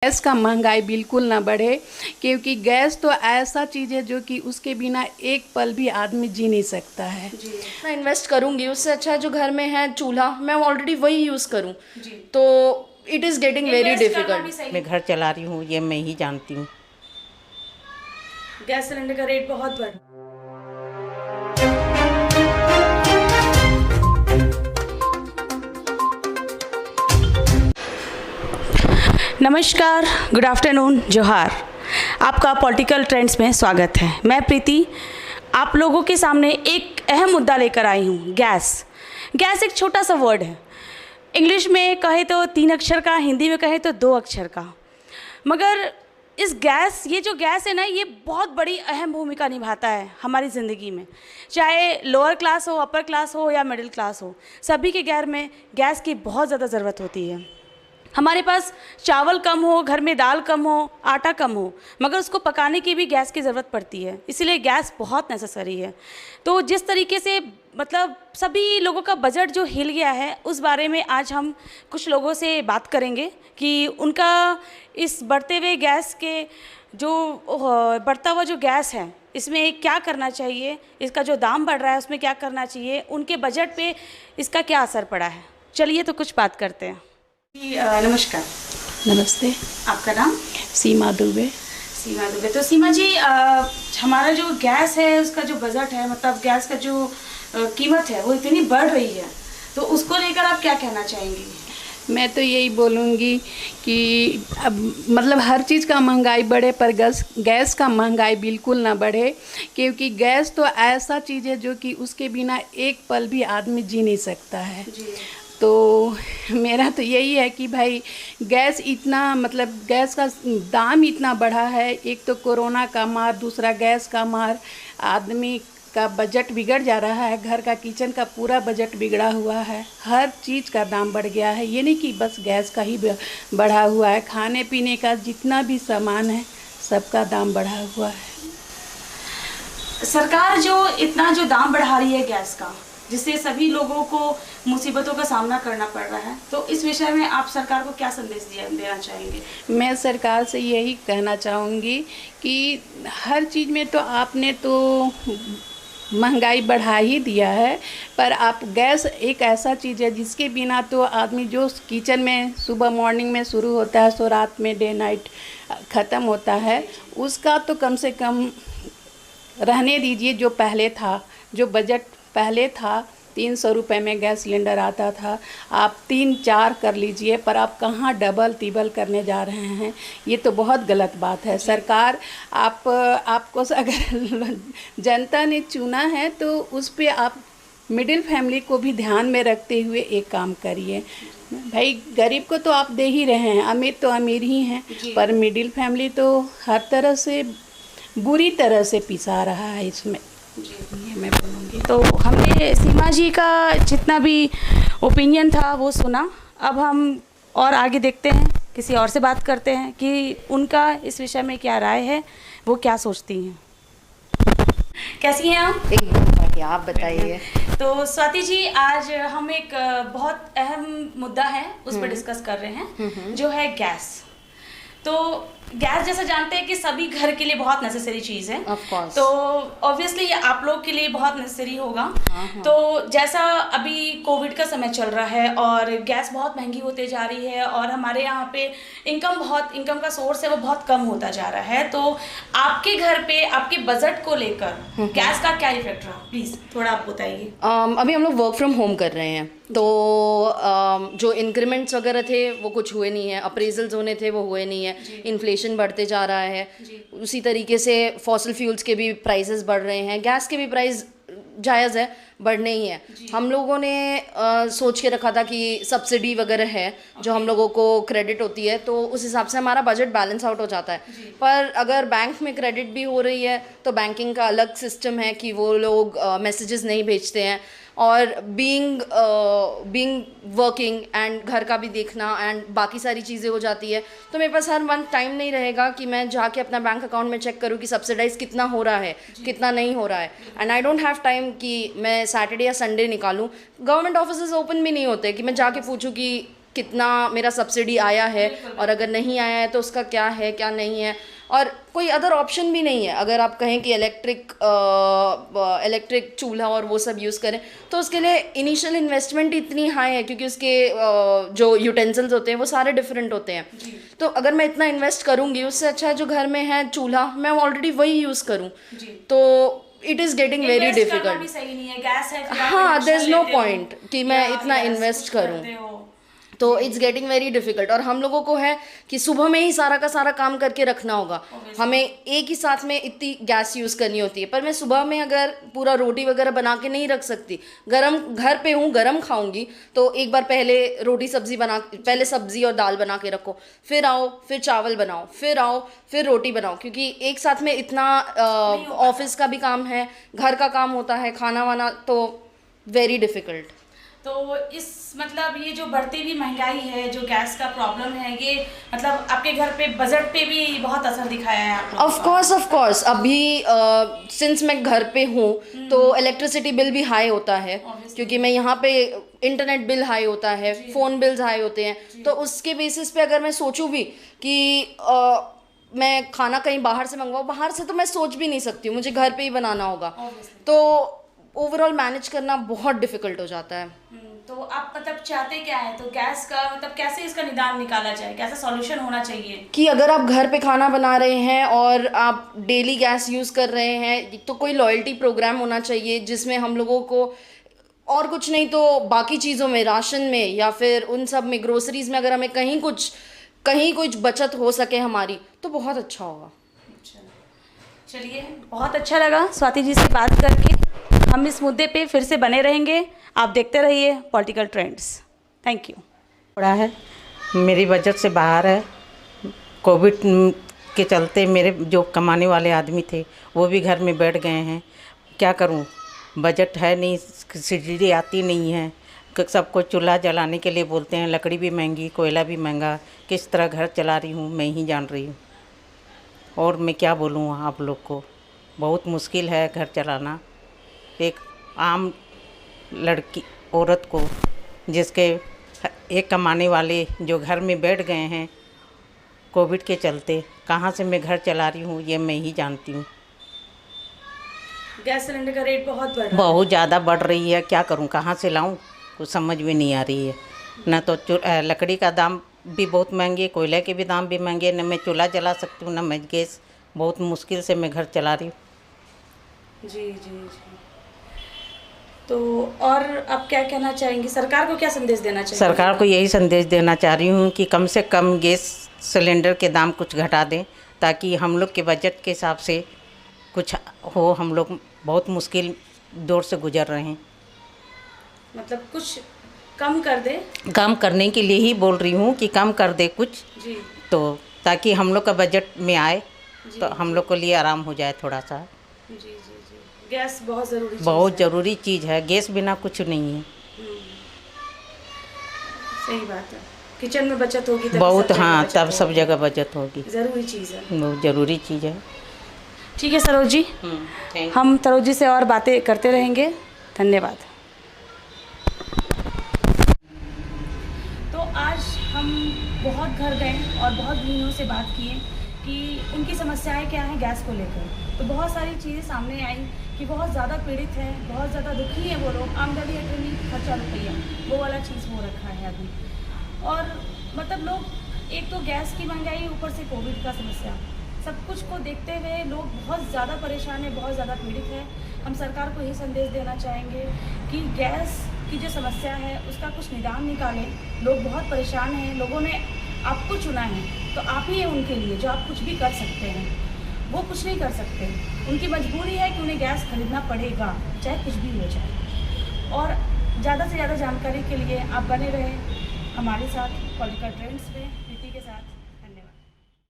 Gas का महंगाई बिल्कुल ना बढ़े, क्योंकि गैस तो ऐसा चीज़ है जो कि उसके बिना एक पल भी आदमी जी नहीं सकता है। जी, मैं इन्वेस्ट करूंगी उससे अच्छा जो घर में है चूल्हा मैं ऑलरेडी वही यूज़ करूं जी। तो it is getting very invest करना भी डिफिकल्ट। सही मैं घर चला रही हूँ, ये मैं ही जानती हूँ। गैस सिलेंडर का रेट बहुत बढ़ नमस्कार, गुड आफ्टरनून, जोहार। आपका पॉलिटिकल ट्रेंड्स में स्वागत है। मैं प्रीति आप लोगों के सामने एक अहम मुद्दा लेकर आई हूँ। गैस। गैस एक छोटा सा वर्ड है। इंग्लिश में कहे तो 3 अक्षर का, हिंदी में कहे तो 2 अक्षर का। मगर ये जो गैस है ना, ये बहुत बड़ी अहम भूमिका निभाता है हमारी ज़िंदगी में। चाहे लोअर क्लास हो, अपर क्लास हो या मिडिल क्लास हो, सभी के घर में गैस की बहुत ज़्यादा ज़रूरत होती है। हमारे पास चावल कम हो, घर में दाल कम हो, आटा कम हो, मगर उसको पकाने की भी गैस की ज़रूरत पड़ती है। इसीलिए गैस बहुत नेसेसरी है। तो जिस तरीके से सभी लोगों का बजट जो हिल गया है, उस बारे में आज हम कुछ लोगों से बात करेंगे कि उनका इस बढ़ते हुए गैस के बढ़ता हुआ जो गैस है, इसमें क्या करना चाहिए, इसका जो दाम बढ़ रहा है उसमें क्या करना चाहिए, उनके बजट पे इसका क्या असर पड़ा है। चलिए तो कुछ बात करते हैं। नमस्कार। नमस्ते। आपका नाम? सीमा दुबे। सीमा दुबे। तो सीमा जी, हमारा जो गैस है उसका जो बजट है, मतलब गैस का जो कीमत है वो इतनी बढ़ रही है, तो उसको लेकर आप क्या कहना चाहेंगी? मैं तो यही बोलूँगी कि अब मतलब हर चीज़ का महंगाई बढ़े, पर गैस का महंगाई बिल्कुल ना बढ़े, क्योंकि गैस तो ऐसा चीज़ है जो कि उसके बिना एक पल भी आदमी जी नहीं सकता है। जी। तो मेरा तो यही है कि भाई गैस गैस का दाम इतना बढ़ा है। एक तो कोरोना का मार, दूसरा गैस का मार, आदमी का बजट बिगड़ जा रहा है। घर का किचन का पूरा बजट बिगड़ा हुआ है। हर चीज़ का दाम बढ़ गया है। ये नहीं कि बस गैस का ही बढ़ा हुआ है, खाने पीने का जितना भी सामान है सबका दाम बढ़ा हुआ है। सरकार जो इतना जो दाम बढ़ा रही है गैस का, जिससे सभी लोगों को मुसीबतों का सामना करना पड़ रहा है, तो इस विषय में आप सरकार को क्या संदेश देना चाहेंगे? मैं सरकार से यही कहना चाहूँगी कि हर चीज़ में तो आपने तो महंगाई बढ़ा ही दिया है, पर आप गैस एक ऐसा चीज़ है जिसके बिना तो आदमी जो किचन में सुबह मॉर्निंग में शुरू होता है, सो रात में डे नाइट ख़त्म होता है, उसका तो कम से कम रहने दीजिए। जो पहले था, जो बजट पहले था, 300 रुपये में गैस सिलेंडर आता था, आप 3-4 कर लीजिए, पर आप कहाँ डबल तिबल करने जा रहे हैं। ये तो बहुत गलत बात है। सरकार आपको अगर जनता ने चुना है तो उस पे आप मिडिल फैमिली को भी ध्यान में रखते हुए एक काम करिए। भाई गरीब को तो आप दे ही रहे हैं, अमीर तो अमीर ही हैं, पर मिडिल फैमिली तो हर तरह से बुरी तरह से पिसा रहा है इसमें। ये मैं बोलूँगी। तो हमने सीमा जी का जितना भी ओपिनियन था वो सुना। अब हम और आगे देखते हैं, किसी और से बात करते हैं कि उनका इस विषय में क्या राय है, वो क्या सोचती हैं। कैसी हैं आप? एकदम, आप बताइए। तो स्वाति जी, आज हम एक बहुत अहम मुद्दा है उस पर डिस्कस कर रहे हैं, जो है गैस। तो गैस जैसा जानते हैं कि सभी घर के लिए बहुत नेसेसरी चीज़ है। Of course. तो ऑब्वियसली ये आप लोग के लिए बहुत नेसेसरी होगा। तो जैसा अभी कोविड का समय चल रहा है और गैस बहुत महंगी होते जा रही है और हमारे यहाँ पे इनकम का सोर्स है वो बहुत कम होता जा रहा है, तो आपके घर पे आपके बजट को लेकर गैस का क्या इफेक्ट रहा, प्लीज़ थोड़ा आप बताइए। अभी हम लोग वर्क फ्रॉम होम कर रहे हैं, तो जो इंक्रीमेंट्स वगैरह थे वो कुछ हुए नहीं है, अप्रेजल्स होने थे वो हुए नहीं है, इन्फ्लेशन बढ़ते जा रहा है, उसी तरीके से फॉसिल फ्यूल्स के भी प्राइसेस बढ़ रहे हैं, गैस के भी प्राइस जायज़ है, बढ़ने ही है। हम लोगों ने सोच के रखा था कि सब्सिडी वगैरह है जो हम लोगों को क्रेडिट होती है, तो उस हिसाब से हमारा बजट बैलेंस आउट हो जाता है। पर अगर बैंक में क्रेडिट भी हो रही है तो बैंकिंग का अलग सिस्टम है कि वो लोग मैसेजेस नहीं भेजते हैं, और बीइंग वर्किंग एंड घर का भी देखना एंड बाकी सारी चीज़ें हो जाती है, तो मेरे पास हर मंथ टाइम नहीं रहेगा कि मैं जाके अपना बैंक अकाउंट में चेक करूँ कि सब्सिडाइज कितना हो रहा है, कितना नहीं हो रहा है। And I don't have time कि मैं सैटरडे या संडे निकालूँ। गवर्नमेंट ऑफिसेज ओपन भी नहीं होते कि मैं जाके पूछूँ कि कितना मेरा सब्सिडी आया है और अगर नहीं आया है तो उसका क्या है क्या नहीं है, और कोई अदर ऑप्शन भी नहीं है। अगर आप कहें कि इलेक्ट्रिक चूल्हा और वो सब यूज़ करें तो उसके लिए इनिशियल इन्वेस्टमेंट इतनी हाई है, क्योंकि उसके जो यूटेंसिल्स होते हैं वो सारे डिफरेंट होते हैं। तो अगर मैं इतना इन्वेस्ट करूँगी, उससे अच्छा है जो घर में है चूल्हा मैं ऑलरेडी वही यूज़ करूँ। तो it is getting very difficult. सही नहीं है, गैस है, हाँ, देयर इज़ नो पॉइंट कि मैं इतना इन्वेस्ट करूँ, तो इट्स गेटिंग वेरी डिफिकल्ट। और हम लोगों को है कि सुबह में ही सारा का सारा काम करके रखना होगा, हमें एक ही साथ में इतनी गैस यूज़ करनी होती है। पर मैं सुबह में अगर पूरा रोटी वगैरह बना के नहीं रख सकती, गरम घर पे हूँ गरम खाऊंगी, तो एक बार पहले पहले सब्जी और दाल बना के रखो, फिर आओ फिर चावल बनाओ, फिर आओ फिर रोटी बनाओ, क्योंकि एक साथ में इतना ऑफिस का भी काम है, घर का काम होता है, खाना वाना, तो वेरी डिफ़िकल्ट। तो इस मतलब ये जो बढ़ती हुई महंगाई है, जो गैस का प्रॉब्लम है, ये मतलब आपके घर पे बजट पे भी बहुत असर दिखाया है आप लोगों को? ऑफ कोर्स अभी सिंस मैं घर पे हूँ तो इलेक्ट्रिसिटी बिल भी हाई होता है, क्योंकि मैं यहाँ पे इंटरनेट बिल हाई होता है, फ़ोन बिल्स हाई होते हैं। तो उसके बेसिस पे अगर मैं सोचूं भी कि मैं खाना कहीं बाहर से मंगवाऊँ, बाहर से तो मैं सोच भी नहीं सकती हूँ, मुझे घर पे ही बनाना होगा, तो ओवरऑल मैनेज करना बहुत डिफिकल्ट हो जाता है। तो आप मतलब चाहते क्या है, तो गैस का मतलब कैसे इसका निदान निकाला जाए, कैसा सॉल्यूशन होना चाहिए? कि अगर आप घर पे खाना बना रहे हैं और आप डेली गैस यूज़ कर रहे हैं, तो कोई लॉयल्टी प्रोग्राम होना चाहिए जिसमें हम लोगों को, और कुछ नहीं तो बाकी चीज़ों में, राशन में या फिर उन सब में, ग्रोसरीज में, अगर हमें कहीं कुछ बचत हो सके हमारी, तो बहुत अच्छा होगा। चलिए, बहुत अच्छा लगा स्वाति जी से बात करके। हम इस मुद्दे पे फिर से बने रहेंगे, आप देखते रहिए पॉलिटिकल ट्रेंड्स। Thank you. थोड़ा है, मेरी बजट से बाहर है। कोविड के चलते मेरे जो कमाने वाले आदमी थे वो भी घर में बैठ गए हैं, क्या करूं, बजट है नहीं, सब्सिडी आती नहीं है, सबको चूल्हा जलाने के लिए बोलते हैं, लकड़ी भी महंगी, कोयला भी महंगा, किस तरह घर चला रही हूँ मैं ही जान रही हूँ। और मैं क्या बोलूँ आप लोग को, बहुत मुश्किल है घर चलाना। एक आम लड़की औरत को, जिसके एक कमाने वाले जो घर में बैठ गए हैं कोविड के चलते, कहाँ से मैं घर चला रही हूँ ये मैं ही जानती हूँ। गैस सिलेंडर का रेट बहुत बढ़ रहा है, बहुत ज़्यादा बढ़ रही है, क्या करूँ, कहाँ से लाऊँ, कुछ समझ में नहीं आ रही है। न तो लकड़ी का दाम भी बहुत महंगे, कोयले के भी दाम भी महंगे, न मैं चूल्हा जला सकती हूँ, न मैं गैस, बहुत मुश्किल से मैं घर चला रही हूँ। जी जी जी। तो और आप क्या कहना चाहेंगी, सरकार को क्या संदेश देना चाहेंगी? सरकार को यही संदेश देना चाह रही हूँ कि कम से कम गैस सिलेंडर के दाम कुछ घटा दें, ताकि हम लोग के बजट के हिसाब से कुछ हो। हम लोग बहुत मुश्किल दौर से गुजर रहे हैं। मतलब कुछ कम कर दे, कम करने के लिए ही बोल रही हूँ कि कम कर दे कुछ जी, तो ताकि हम लोग का बजट में आए, तो हम लोग के लिए आराम हो जाए थोड़ा सा। जी जी जी। गैस बहुत ज़रूरी चीज़ बहुत है। ज़रूरी चीज़ है, गैस बिना कुछ नहीं है। सही बात है, किचन में बचत होगी तब बहुत, सब जगह हाँ, बचत तब होगी। सब जगह बचत होगी, ज़रूरी चीज़ है। बहुत ज़रूरी चीज़ है। ठीक है सरोज जी, थैंक हम सरोज जी से और बातें करते रहेंगे। धन्यवाद। तो आज हम बहुत घर गए और बहुत गृहिणियों से बात किए कि उनकी समस्याएं क्या हैं गैस को लेकर। तो बहुत सारी चीज़ें सामने आई कि बहुत ज़्यादा पीड़ित है, बहुत ज़्यादा दुखी है वो लोग। आमदनी अटनी खर्चा रुपया वो वाला चीज़ हो रखा है अभी। और मतलब लोग, एक तो गैस की महंगाई, ऊपर से कोविड का समस्या, सब कुछ को देखते हुए लोग बहुत ज़्यादा परेशान है, बहुत ज़्यादा पीड़ित है। हम सरकार को यही संदेश देना चाहेंगे कि गैस की जो समस्या है उसका कुछ निदान निकालें। लोग बहुत परेशान हैं, लोगों ने आपको चुना है, तो आप ही हैं उनके लिए जो आप कुछ भी कर सकते हैं। वो कुछ नहीं कर सकते, उनकी मजबूरी है कि उन्हें गैस खरीदना पड़ेगा, चाहे कुछ भी हो जाए। और ज़्यादा से ज़्यादा जानकारी के लिए आप बने रहें हमारे साथ पॉलिटिकल ट्रेंड्स पे, प्रीति के साथ।